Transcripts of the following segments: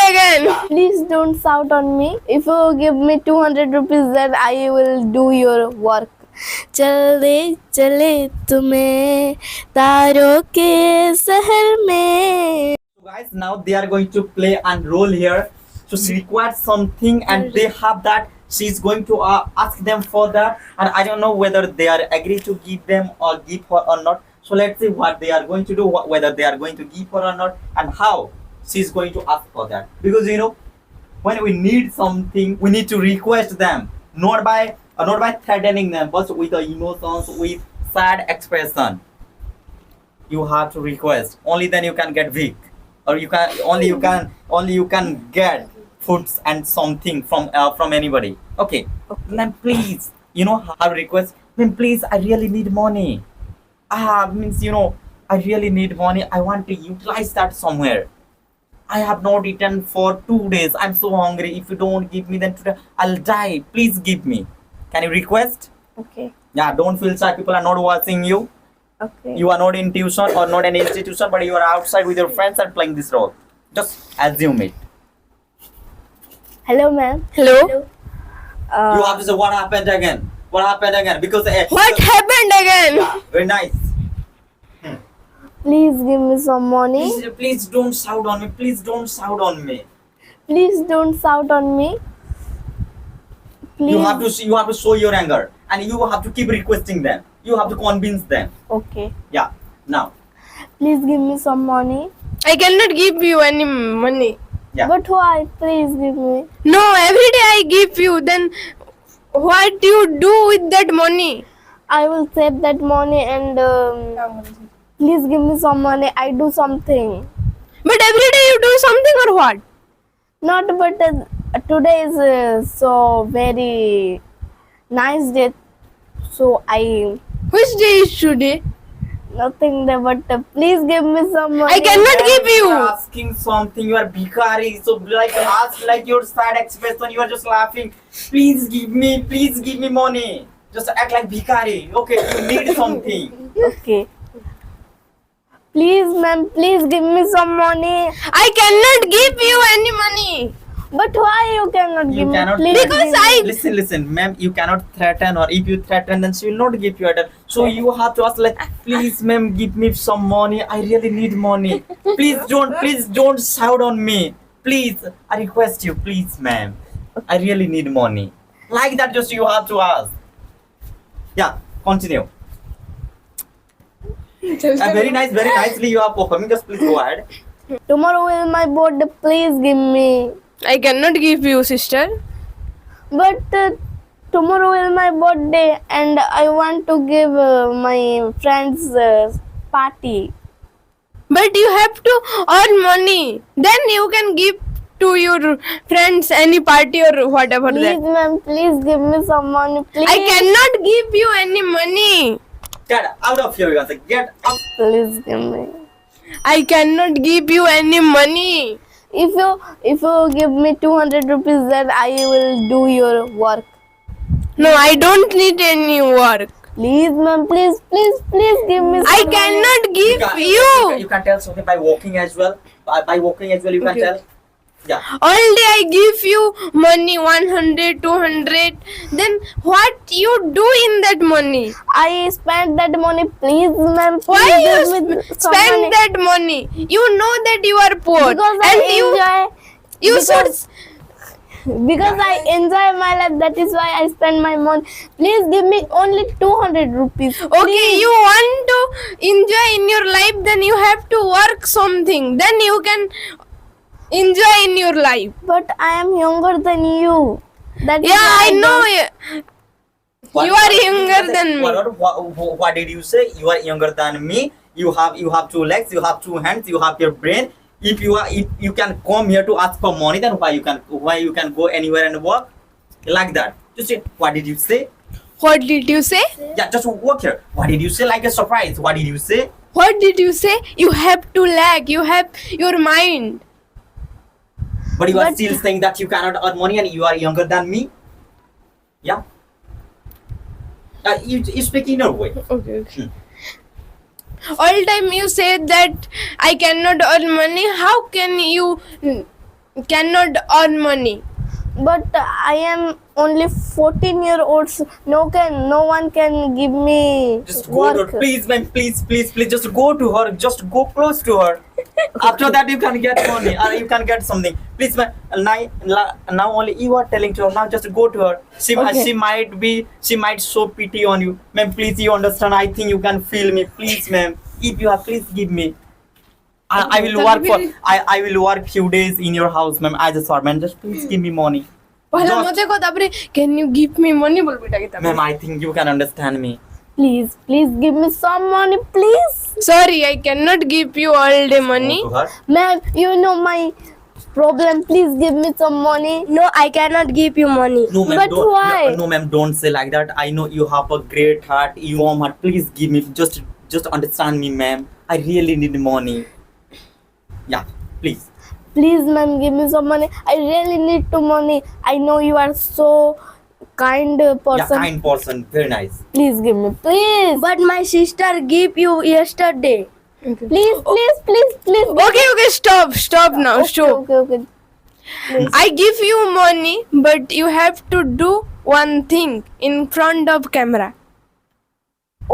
again. Please don't shout on me. If you give me 200 rupees, then I will do your work. चले चले तुम्हें तारों के शहर में. So guys, now they are going to play and role here. So she requires something and they have that. She's going to ask them for that, and I don't know whether they are agree to give them or give her or not. So let's see what they are going to do, whether they are going to give her or not, and how she's going to ask for that. Because you know, when we need something, we need to request them, not by threatening them, but with the emotions, with sad expression. You have to request. Only then you can get weak, or you can get foods and something from anybody. Okay, then please, you know, have request. Then please, I really need money. Means you know, I really need money. I want to utilize that somewhere. I have not eaten for 2 days. I'm so hungry. If you don't give me, then today I'll die. Please give me. Can you request? Okay. Yeah, don't feel shy. People are not watching you. Okay. You are not in tuition or not an institution, but you are outside with your friends and playing this role. Just assume it. Hello, ma'am. Hello. You have to say what happened again. What happened again? Because What happened again? Yeah, very nice. Please give me some money. Please don't shout on me. Please don't shout on me. Please don't shout on me. Please. You have to show your anger, and you have to keep requesting them. You have to convince them. Okay. Yeah. Now. Please give me some money. I cannot give you any money. Yeah. But why? Please give me. No, every day I give you. Then what do you do with that money? I will save that money and please give me some money. I do something. But every day you do something or what? Not, but today is so very nice day. So I Which day is today? nothing there. But please give me some money. I cannot give You you. are asking something. You are bhikari. So like ask like your sad expression. You are just laughing. Please give me. Please give me money. Just act like bhikari. Okay, you need something. Okay. Please, ma'am, please give me some money. I cannot give you any money. But why you cannot You give cannot me? Please Because give me. I- listen, ma'am. You cannot threaten, or if you threaten, then she will not give you that. So you have to ask like, please, ma'am, give me some money. I really need money. Please don't shout on me. Please, I request you, please, ma'am. I really need money. Like that, just you have to ask. Yeah, continue. Very nice, very nicely you are performing. Just please go ahead. Tomorrow is my birthday. Please give me. I cannot give you, sister. But tomorrow is my birthday and I want to give my friends party. But you have to earn money. Then you can give to your friends any party or whatever Please, that. ma'am, please give me some money. Please. I cannot give you any money. Get out of here, you guys. Get out. Please give me. I cannot give you any money. If you give me 200 rupees, then I will do your work. No, I don't need any work. Please, ma'am, please give me some I money. cannot give You you. can tell something by walking as well. By walking as well, you can Okay. tell. Yeah. All day I give you money 100, 200. Then what you do in that money? I spent that money. Please, ma'am, please Why give you me some spend money. that money? You know that you are poor. Because and I you enjoy. should. Because I enjoy my life. That is why I spend my money. Please give me only 200 rupees. Okay, Please. you want to enjoy in your life, then you have to work something. Then you can enjoy in your life. But I am younger than you. That is Yeah, why I know. What- You are younger than me. What did you say? You are younger than me. You have 2 legs. You have 2 hands. You have your brain. If you can come here to ask for money, then why you can go anywhere and work like that? Just say, what did you say? What did you say? Yeah, just work here. What did you say? Like a surprise. What did you say? What did you say? You have to lag. You have your mind. But you are But- still saying that you cannot earn money and you are younger than me. Yeah. You speak in your way. Okay. All time you said that I cannot earn money. How can you cannot earn money. But I am only 14-year-old. No one can give me Just go to work. her. Please, ma'am, please, just go to her. Just go close to her. After that, you can get money or you can get something. Please, ma'am. Now only you are telling to her. Now just go to her. Okay. She might show pity on you, ma'am. Please, you understand? I think you can feel me. Please, ma'am. If you have, please give me. I will work for. I will work few days in your house, ma'am. As a servant. Just please give me money. পহলা Just- মতে কো তারপরে can you give me money বলবি টাকে তারপরে Ma'am, I think you can understand me. Please give me some money, please. sorry I cannot give you all the money. Go to her. Ma'am, you know my problem. Please give me some money. No, I cannot give you money. No, ma'am, But don't, why? No, ma'am, don't say like that. I know you have a great heart, you warm heart. Please give me, just understand me, ma'am. I really need money. Yeah, please. Please, ma'am, give me some money. I really need to money. I know you are so kind person. Yeah, kind person, very nice. Please give me, please. But my sister gave you yesterday. Please. Okay, stop now. Stop. Okay. Please. I give you money, but you have to do one thing in front of camera.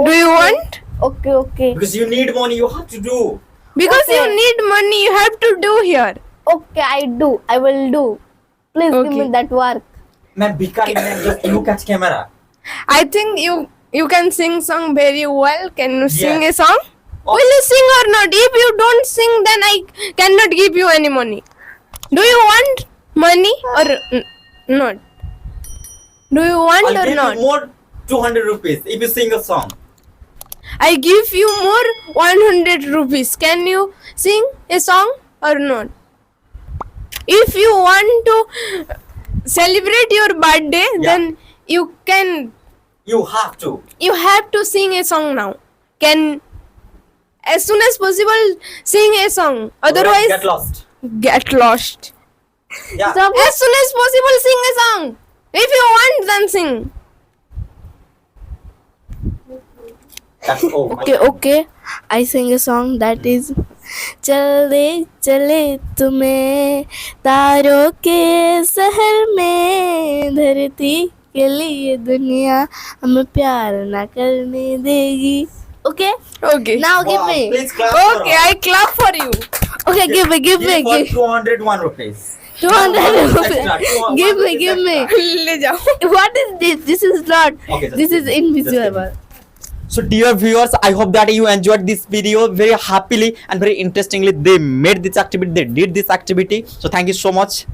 Do you want? Okay. Because you need money, you have to do. Because Okay. you need money, you have to do here. Okay, I will do. Please give me Okay. that work. Ma'am, be kind, ma'am. Just look at camera. I think you can sing song very well. Can you sing Yes. a song? Oh. Will you sing or not? If you don't sing, then I cannot give you any money. Do you want money or not? Do you want I'll or give not? you more 200 rupees if you sing a song. I give you more 100 rupees. Can you sing a song or not? If you want to celebrate your birthday, Yeah. then you can. You have to. You have to sing a song now. Can as soon as possible sing a song. Otherwise, Get lost. get lost. Yeah. Stop. As soon as possible, sing a song. If you want, then sing. That's all. Okay. I sing a song that is चले चले तुम्हें तारों के शहर में धरती के लिए दुनिया हमें प्यार ना करने देगी. Okay. Okay. Now give Wow, me. please clap for Okay, her. I clap for you. Okay, give me. Give for 201 rupees. 200 rupees. Extra, 201 Give rupees me. extra. ले जाओ. What is this? This is not. Okay, just This give is me. invisible. So dear viewers, I hope that you enjoyed this video very happily and very interestingly. They made this activity, they did this activity. So thank you so much.